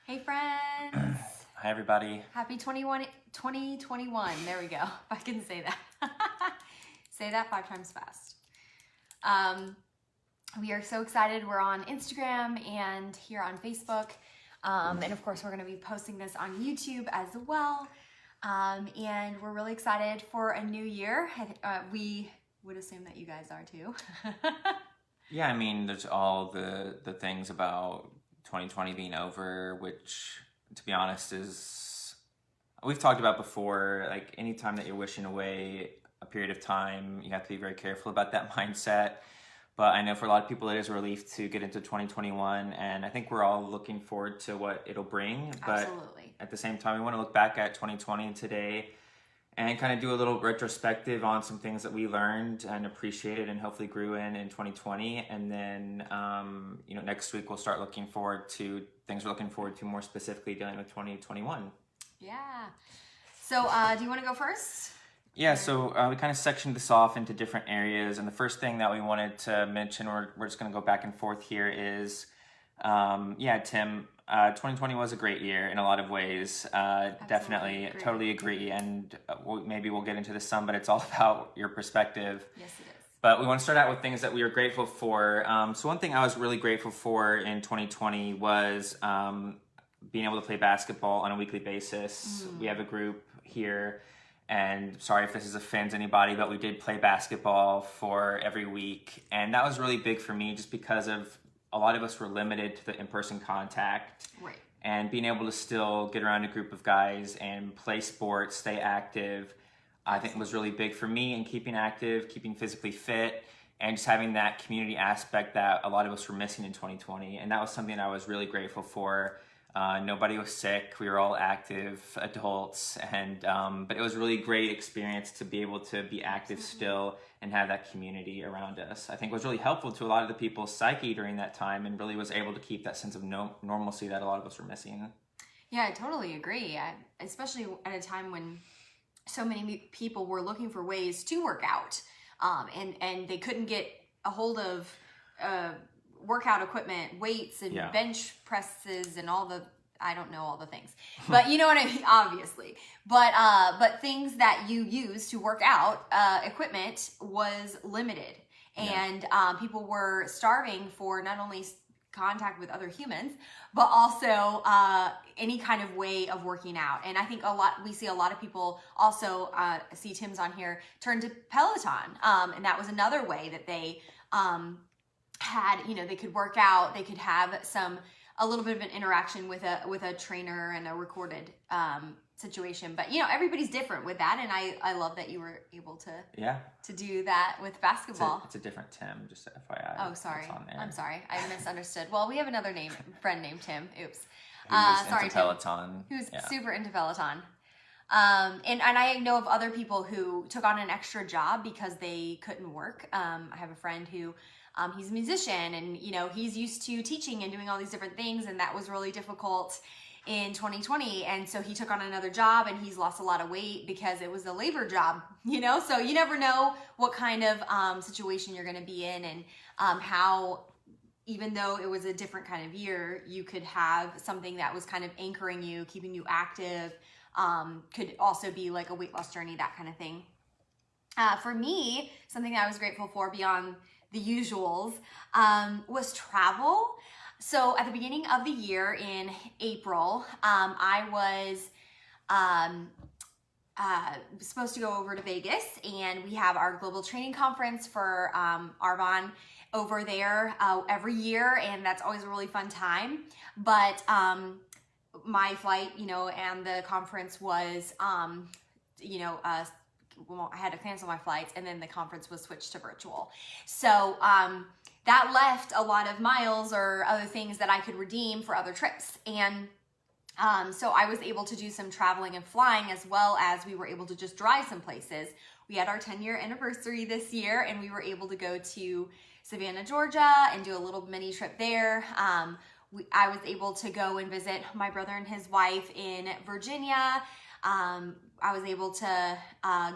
Hey friends! Hi everybody. Happy 2021. There we go. If I can say that. Say that 5 times fast. We are so excited. We're on Instagram and here on Facebook. And of course, we're going to be posting this on YouTube as well. And we're really excited for a new year. We would assume that you guys are too. Yeah, I mean, there's all the things about 2020 being over, which, to be honest, is we've talked about before. Like, anytime that you're wishing away a period of time, you have to be very careful about that mindset. But I know for a lot of people, it is a relief to get into 2021, and I think we're all looking forward to what it'll bring. But Absolutely. at the same time, we want to look back at 2020 today and kind of do a little retrospective on some things that we learned and appreciated and hopefully grew in 2020. And then, next week we'll start looking forward to things we're looking forward to more specifically dealing with 2021. Yeah. So do you want to go first? Yeah, so we kind of sectioned this off into different areas. And the first thing that we wanted to mention, we're just going to go back and forth here is, Tim, 2020 was a great year in a lot of ways. Definitely, agree. totally agree. And maybe we'll get into this some, but it's all about your perspective. Yes, it is. But we want to start out with things that we are grateful for. So one thing I was really grateful for in 2020 was being able to play basketball on a weekly basis. We have a group here, and sorry if this offends anybody, but we did play basketball for every week. And that was really big for me just because of a lot of us were limited to the in-person contact. Right. And being able to still get around a group of guys and play sports, stay active, I think was really big for me in keeping active, keeping physically fit, and just having that community aspect that a lot of us were missing in 2020. And that was something I was really grateful for. Nobody was sick. We were all active adults, and but it was a really great experience to be able to be active still and have that community around us. I think was really helpful to a lot of the people's psyche during that time, and really was able to keep that sense of normalcy that a lot of us were missing. Yeah, I totally agree. Especially at a time when so many people were looking for ways to work out, and they couldn't get a hold of workout equipment, weights and bench presses and all the, I don't know all the things, but you know what I mean, obviously. But things that you use to work out, equipment was limited, and people were starving for not only contact with other humans, but also any kind of way of working out. And I think we see a lot of people also, see Tim's on here, turn to Peloton, and that was another way that they had, they could work out, they could have a little bit of an interaction with a trainer and a recorded situation. But everybody's different with that, and I love that you were able to do that with basketball. It's a different Tim, just FYI. Oh, sorry. I'm sorry. I misunderstood. Well, we have another friend named Tim. Oops. Who's sorry, into Peloton. Tim. Who's super into Peloton. And I know of other people who took on an extra job because they couldn't work. I have a friend who he's a musician, and he's used to teaching and doing all these different things, and that was really difficult in 2020, and so he took on another job, and he's lost a lot of weight because it was a labor job, so you never know what kind of situation you're going to be in, and how, even though it was a different kind of year, you could have something that was kind of anchoring you, keeping you active, could also be like a weight loss journey, that kind of thing. For me, something that I was grateful for beyond the usuals was travel. So at the beginning of the year in April, I was supposed to go over to Vegas, and we have our global training conference for Arbonne over there every year, and that's always a really fun time. But my flight, and the conference was, well, I had to cancel my flights, and then the conference was switched to virtual. So that left a lot of miles or other things that I could redeem for other trips. And so I was able to do some traveling and flying, as well as we were able to just drive some places. We had our 10-year anniversary this year, and we were able to go to Savannah, Georgia, and do a little mini trip there. I was able to go and visit my brother and his wife in Virginia, I was able to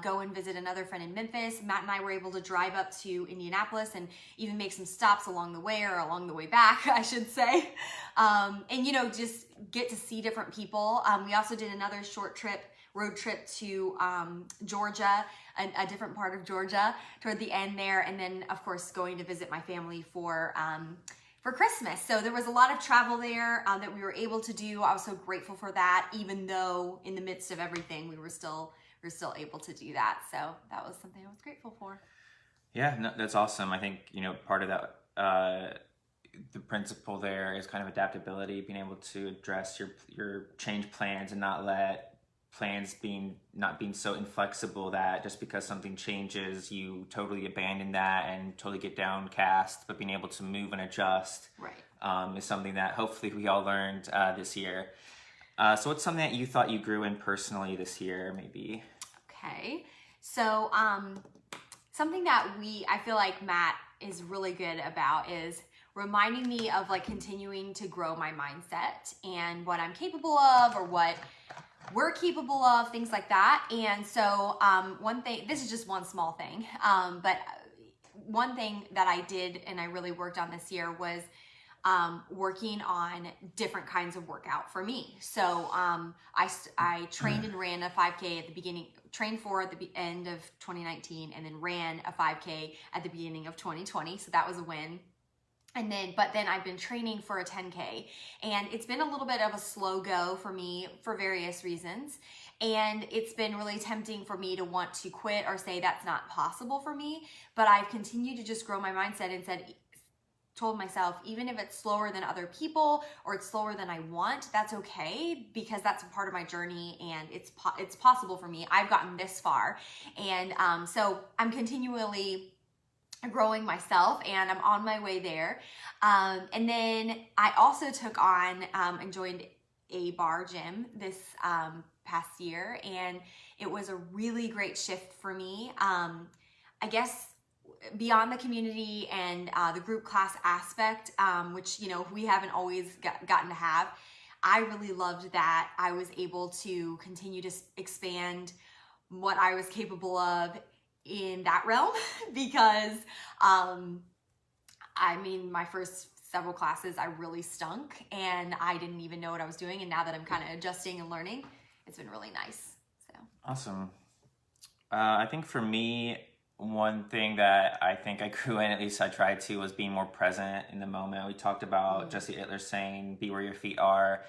go and visit another friend in Memphis. Matt and I were able to drive up to Indianapolis and even make some stops along the way, or along the way back, I should say. And, you know, just get to see different people. We also did another road trip to Georgia, a different part of Georgia toward the end there. And then, of course, going to visit my family for Christmas. So there was a lot of travel there that we were able to do. I was so grateful for that, even though in the midst of everything, we were still able to do that. So that was something I was grateful for. Yeah, no, that's awesome. I think, you know, part of that, the principle there is kind of adaptability, being able to address your change plans and not let plans not being so inflexible that just because something changes, you totally abandon that and totally get downcast, but being able to move and adjust is something that hopefully we all learned this year. So what's something that you thought you grew in personally this year, maybe? Okay. So something that I feel like Matt is really good about is reminding me of like continuing to grow my mindset and what I'm capable of, or what we're capable of, things like that. And so one thing, this is just one small thing, but one thing that I did and I really worked on this year was working on different kinds of workout for me. So I trained and ran a 5K at the beginning, trained for at the end of 2019, and then ran a 5K at the beginning of 2020. So that was a win. But then I've been training for a 10K, and it's been a little bit of a slow go for me for various reasons. And it's been really tempting for me to want to quit or say that's not possible for me. But I've continued to just grow my mindset and told myself, even if it's slower than other people or it's slower than I want, that's okay, because that's a part of my journey and it's possible for me. I've gotten this far. And so I'm continually growing myself, and I'm on my way there. And then I also took on and joined a bar gym this past year, and it was a really great shift for me. I guess beyond the community and the group class aspect, which, you know, we haven't always gotten to have, I really loved that I was able to continue to expand what I was capable of in that realm, because I mean, my first several classes I really stunk and I didn't even know what I was doing, and now that I'm kind of adjusting and learning, it's been really nice. So awesome. I think for me, one thing that I think I grew in, at least I tried to, was being more present in the moment. We talked about Jesse Ittler saying, be where your feet are.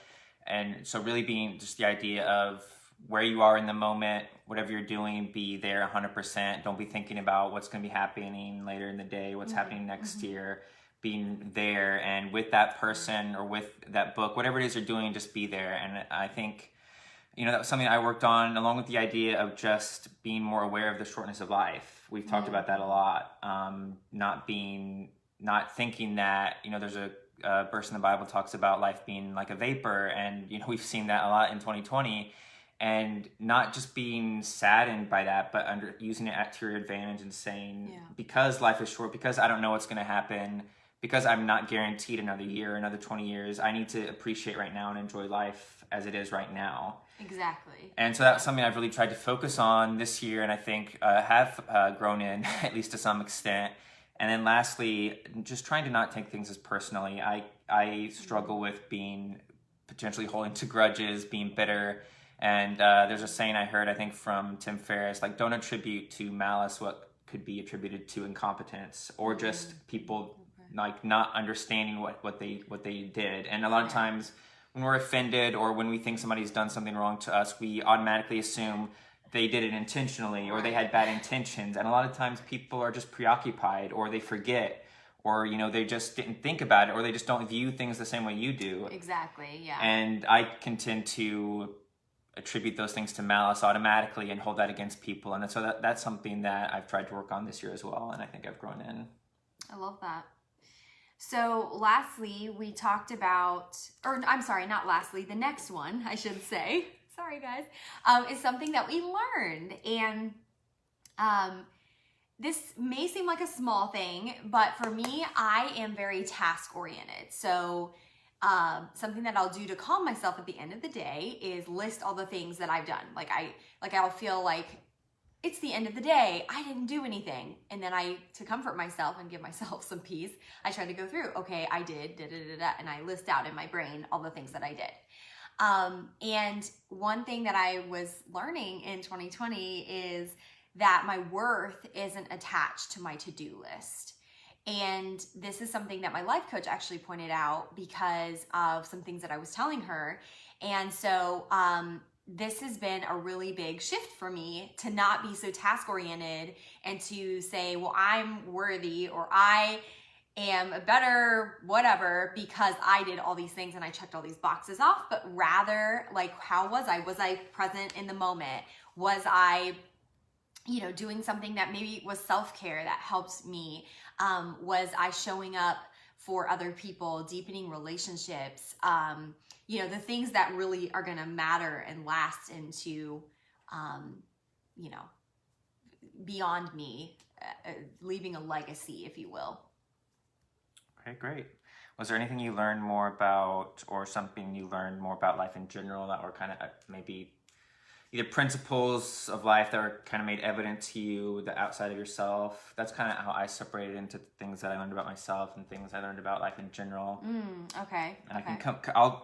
And so really being just the idea of where you are in the moment, whatever you're doing, be there 100%. Don't be thinking about what's going to be happening later in the day, what's happening next year. Being there and with that person or with that book, whatever it is you're doing, just be there. And I think, you know, that was something I worked on, along with the idea of just being more aware of the shortness of life. We've talked about that a lot. Not thinking that, you know, there's a verse in the Bible talks about life being like a vapor. And, you know, we've seen that a lot in 2020. And not just being saddened by that, but using it to your advantage and saying, because life is short, because I don't know what's going to happen, because I'm not guaranteed another year, another 20 years, I need to appreciate right now and enjoy life as it is right now. Exactly. And so that's something I've really tried to focus on this year, and I think have grown in, at least to some extent. And then lastly, just trying to not take things as personally. I struggle with potentially holding to grudges, being bitter. And there's a saying I heard, I think from Tim Ferriss, like, don't attribute to malice what could be attributed to incompetence, or just people like not understanding what they did. And a lot of times when we're offended or when we think somebody's done something wrong to us, we automatically assume they did it intentionally or they had bad intentions. And a lot of times people are just preoccupied, or they forget, or, you know, they just didn't think about it, or they just don't view things the same way you do. Exactly, yeah. And I can tend to attribute those things to malice automatically and hold that against people. And so that's something that I've tried to work on this year as well, and I think I've grown in. I love that. So lastly, we talked about, or I'm sorry, not lastly, the next one, I should say, sorry guys, is something that we learned. And this may seem like a small thing, but for me, I am very task oriented. So something that I'll do to calm myself at the end of the day is list all the things that I've done. I'll feel like it's the end of the day, I didn't do anything. And then to comfort myself and give myself some peace, I try to go through, okay, I did, and I list out in my brain all the things that I did. And one thing that I was learning in 2020 is that my worth isn't attached to my to-do list. And this is something that my life coach actually pointed out because of some things that I was telling her. And so, this has been a really big shift for me to not be so task oriented and to say, well, I'm worthy or I am a better whatever because I did all these things and I checked all these boxes off, but rather like, how was I? Was I present in the moment? Was I, doing something that maybe was self-care that helped me? Was I showing up for other people, deepening relationships? The things that really are going to matter and last into, beyond me, leaving a legacy, if you will. Okay, great. Was there anything you learned more about or something you learned more about life in general that were kind of maybe either principles of life that were kind of made evident to you, the outside of yourself? That's kind of how I separated into things that I learned about myself and things I learned about life in general. Okay. And I can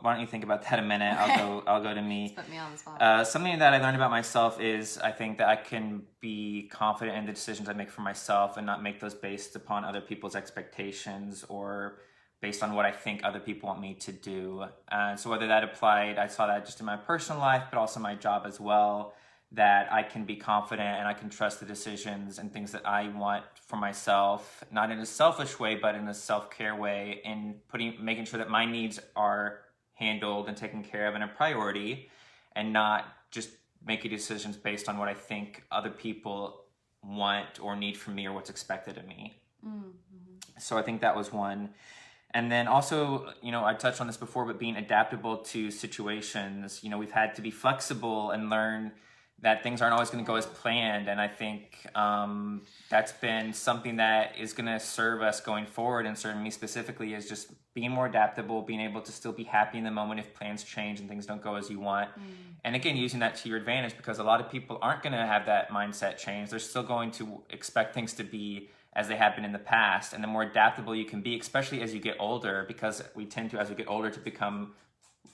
why don't you think about that a minute? Okay. I'll go to me. Just put me on the spot. Something that I learned about myself is I think that I can be confident in the decisions I make for myself and not make those based upon other people's expectations or based on what I think other people want me to do. And so whether that applied, I saw that just in my personal life, but also my job as well, that I can be confident and I can trust the decisions and things that I want for myself, not in a selfish way, but in a self-care way, in making sure that my needs are handled and taken care of and a priority, and not just making decisions based on what I think other people want or need from me or what's expected of me. Mm-hmm. So I think that was one. And then also, I touched on this before, but being adaptable to situations. We've had to be flexible and learn that things aren't always going to go as planned. And I think that's been something that is going to serve us going forward, and serve me specifically, is just being more adaptable, being able to still be happy in the moment if plans change and things don't go as you want. And again, using that to your advantage, because a lot of people aren't going to have that mindset change. They're still going to expect things to be as they have been in the past. And the more adaptable you can be, especially as you get older, because we tend to, as we get older, to become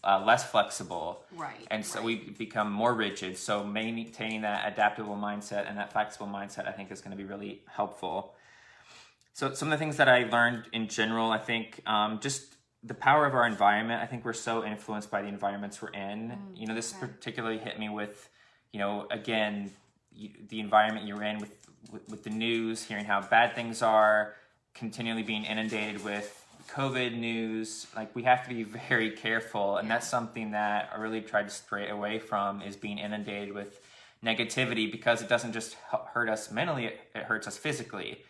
less flexible. Right. And so we become more rigid. So maintaining that adaptable mindset and that flexible mindset, I think, is going to be really helpful. So some of the things that I learned in general, I think just the power of our environment. I think we're so influenced by the environments we're in. This particularly hit me with, again, the environment you're in with the news, hearing how bad things are, continually being inundated with COVID news. Like, we have to be very careful, and that's something that I really tried to stray away from, is being inundated with negativity, because it doesn't just hurt us mentally, it hurts us physically,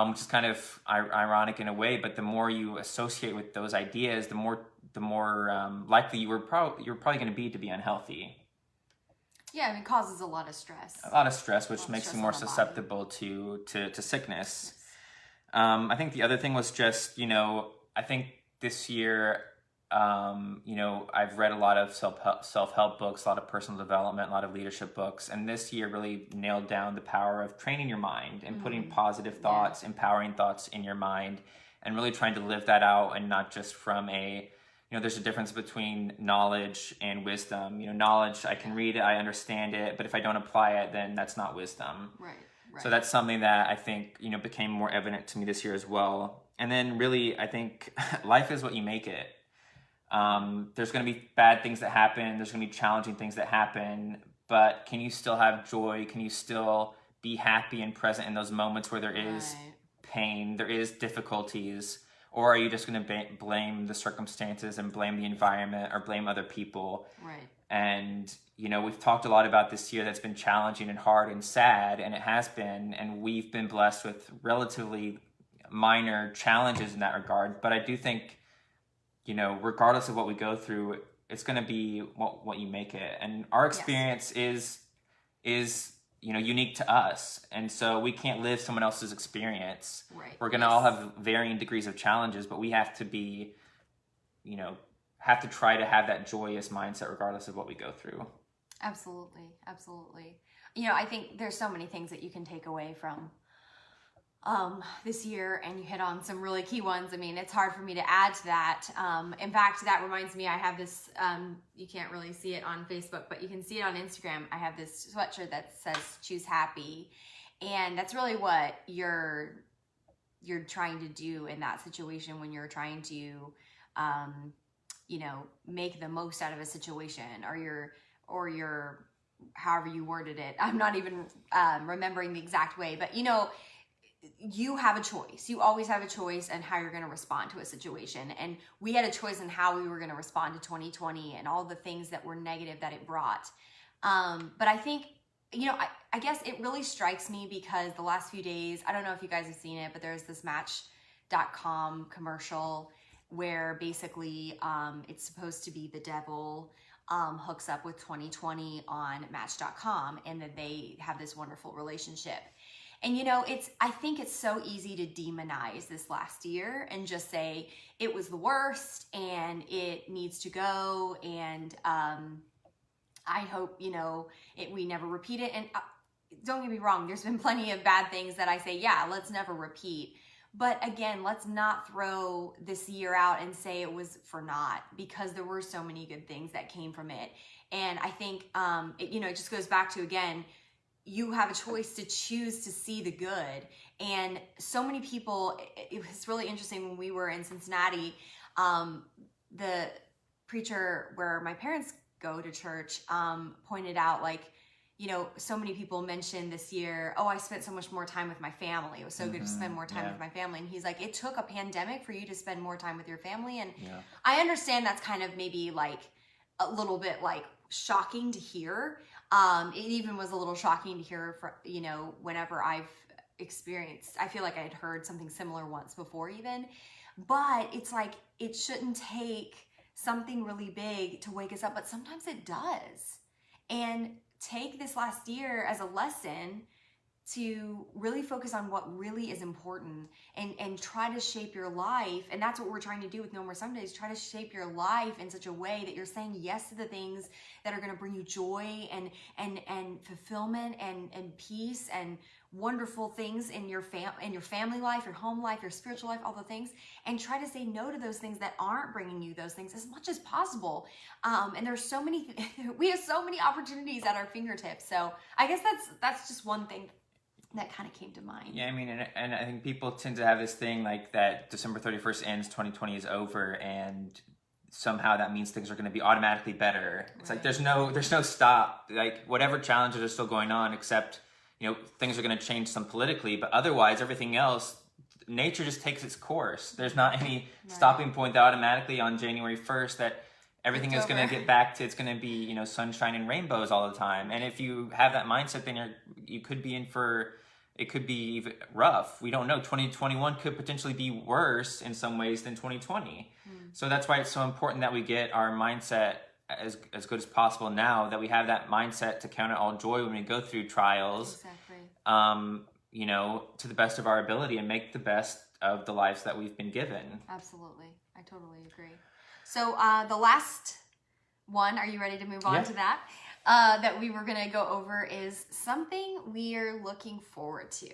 which is kind of ironic in a way. But the more you associate with those ideas, the more likely you're probably going to be unhealthy. Yeah, it causes a lot of stress. Which makes you more susceptible to sickness. I think the other thing was just, I think this year, I've read a lot of self-help books, a lot of personal development, a lot of leadership books. And this year really nailed down the power of training your mind and putting positive thoughts, empowering thoughts in your mind, and really trying to live that out, and not just from there's a difference between knowledge and wisdom. Knowledge, I can read it, I understand it, but if I don't apply it, then that's not wisdom. Right. So that's something that I think, became more evident to me this year as well. And then really, I think life is what you make it. There's going to be bad things that happen. There's going to be challenging things that happen. But can you still have joy? Can you still be happy and present in those moments where there is pain, there is difficulties? Or are you just going to blame the circumstances and blame the environment or blame other people? Right. And, we've talked a lot about this year that's been challenging and hard and sad, and it has been. And we've been blessed with relatively minor challenges in that regard. But I do think, regardless of what we go through, it's going to be what you make it. And our experience is unique to us. And so we can't live someone else's experience. Right. We're going to all have varying degrees of challenges, but we have to be, have to try to have that joyous mindset regardless of what we go through. Absolutely. I think there's so many things that you can take away from this year, and you hit on some really key ones. I mean, it's hard for me to add to that. In fact, that reminds me, I have this, you can't really see it on Facebook, but you can see it on Instagram. I have this sweatshirt that says choose happy. And that's really what you're trying to do in that situation when you're trying to, make the most out of a situation, or your however you worded it. I'm not even remembering the exact way, but you have a choice. You always have a choice in how you're going to respond to a situation. And we had a choice in how we were going to respond to 2020 and all the things that were negative that it brought. But I think, I guess it really strikes me because the last few days, I don't know if you guys have seen it, but there's this Match.com commercial where basically it's supposed to be the devil hooks up with 2020 on Match.com, and that they have this wonderful relationship. And I think it's so easy to demonize this last year and just say it was the worst and it needs to go, and I hope we never repeat it. And don't get me wrong, there's been plenty of bad things that I say, yeah, let's never repeat. But again, let's not throw this year out and say it was for naught, because there were so many good things that came from it. And I think it just goes back to, again, you have a choice to choose to see the good. And so many people, it was really interesting when we were in Cincinnati, the preacher where my parents go to church pointed out, so many people mentioned this year, oh, I spent so much more time with my family. It was so good to spend more time with my family. And he's like, it took a pandemic for you to spend more time with your family. And I understand that's kind of maybe a little bit shocking to hear. It even was a little shocking to hear, whenever I've experienced, I feel like I had heard something similar once before even, but it's it shouldn't take something really big to wake us up, but sometimes it does. And take this last year as a lesson to really focus on what really is important, and try to shape your life. And that's what we're trying to do with No More Sundays. Try to shape your life in such a way that you're saying yes to the things that are going to bring you joy and fulfillment and peace and wonderful things in your family life, your home life, your spiritual life, all the things, and try to say no to those things that aren't bringing you those things as much as possible. And there's so many, we have so many opportunities at our fingertips. So I guess that's just one thing that kind of came to mind. Yeah, I mean, and I think people tend to have this thing that December 31st ends, 2020 is over, and somehow that means things are going to be automatically better. It's Right. there's no stop. Whatever challenges are still going on, except things are going to change some politically, but otherwise everything else, nature just takes its course. There's not any stopping point that automatically on January 1st that everything is going to get back to, it's going to be, sunshine and rainbows all the time. And if you have that mindset, then you could be in for, it could be even rough. We don't know. 2021 could potentially be worse in some ways than 2020. So that's why it's so important that we get our mindset as good as possible now, that we have that mindset to count it all joy when we go through trials. Exactly. To the best of our ability, and make the best of the lives that we've been given. Absolutely. I totally agree. So the last one, are you ready to move on to that? That we were going to go over is something we're looking forward to.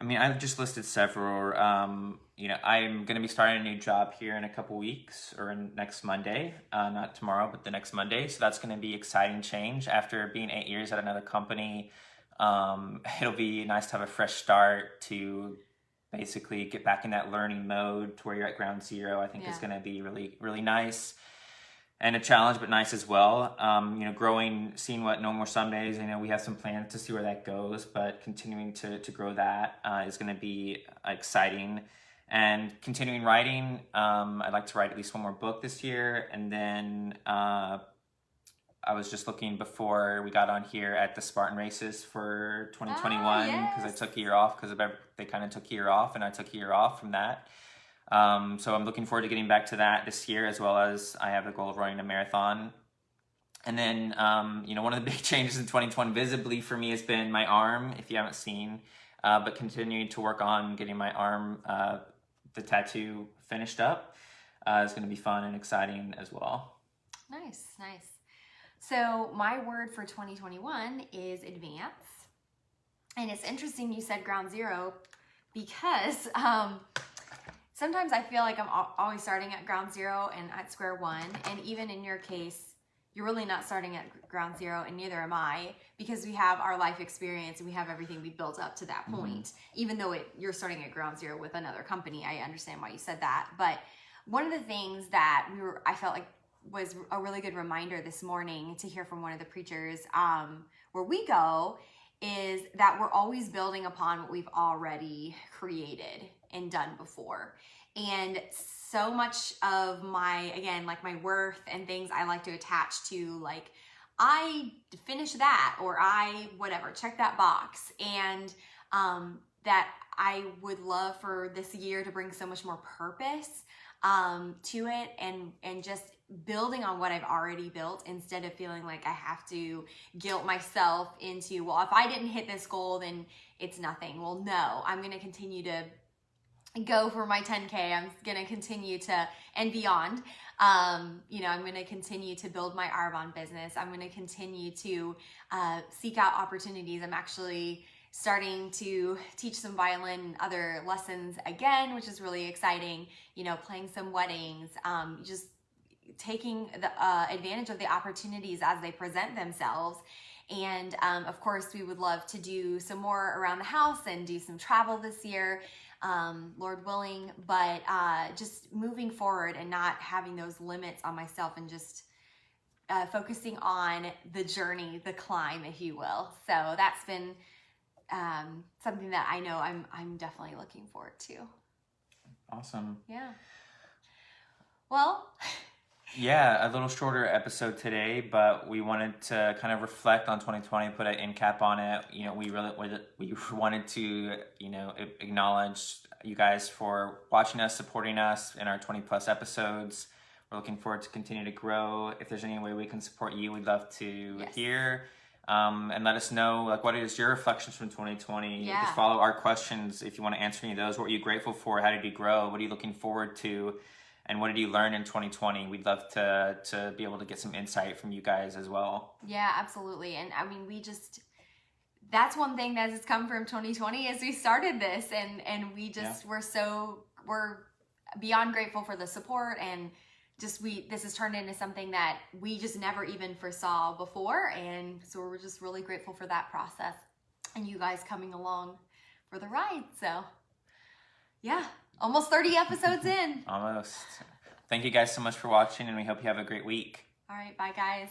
I mean, I've just listed several. I'm going to be starting a new job here in a couple weeks, or next Monday. Not tomorrow, but the next Monday. So that's going to be exciting change. After being 8 years at another company, it'll be nice to have a fresh start, to basically get back in that learning mode to where you're at ground zero. I think is going to be really, really nice. And a challenge, but nice as well. Growing, seeing what No More Sundays, we have some plans to see where that goes, but continuing to grow that is going to be exciting. And continuing writing, I'd like to write at least one more book this year. And then I was just looking before we got on here at the Spartan races for 2021, because I took a year off because they kind of took a year off, and I took a year off from that. So I'm looking forward to getting back to that this year, as well as I have the goal of running a marathon. And then, one of the big changes in 2020 visibly for me has been my arm, if you haven't seen, but continuing to work on getting my arm, the tattoo finished up. is going to be fun and exciting as well. Nice. So my word for 2021 is advance. And it's interesting you said ground zero because sometimes I feel like I'm always starting at ground zero and at square one. And even in your case, you're really not starting at ground zero, and neither am I, because we have our life experience and we have everything we built up to that point. Even though you're starting at ground zero with another company, I understand why you said that. But one of the things that I felt like was a really good reminder this morning to hear from one of the preachers where we go is that we're always building upon what we've already created and done before. And so much of my, again, like my worth and things I like to attach to, like, I finished that, or I, whatever, check that box. And that I would love for this year to bring so much more purpose to it, and just building on what I've already built instead of feeling like I have to guilt myself into, well, if I didn't hit this goal, then it's nothing. Well, no, I'm going to continue to go for my 10K. I'm going to continue to, and beyond, I'm going to continue to build my Arbonne business. I'm going to continue to seek out opportunities. I'm actually starting to teach some violin and other lessons again, which is really exciting, playing some weddings, just taking the advantage of the opportunities as they present themselves. And of course, we would love to do some more around the house and do some travel this year, Lord willing, but just moving forward and not having those limits on myself, and just focusing on the journey, the climb, if you will. So that's been something that I know I'm definitely looking forward to. Awesome. Yeah. Well, yeah, a little shorter episode today, but we wanted to kind of reflect on 2020, put an end cap on it. We wanted to, acknowledge you guys for watching us, supporting us in our 20 plus episodes. We're looking forward to continue to grow. If there's any way we can support you, we'd love to hear. And let us know, what is your reflections from 2020? Yeah. Just follow our questions if you want to answer any of those. What were you grateful for? How did you grow? What are you looking forward to? And what did you learn in 2020? We'd love to be able to get some insight from you guys as well. Yeah, absolutely. And I mean, that's one thing that has come from 2020 is we started this, and we just, we're beyond grateful for the support, and just this has turned into something that we just never even foresaw before. And so we're just really grateful for that process and you guys coming along for the ride. So yeah, almost 30 episodes in. Almost. Thank you guys so much for watching, and we hope you have a great week. All right, bye guys.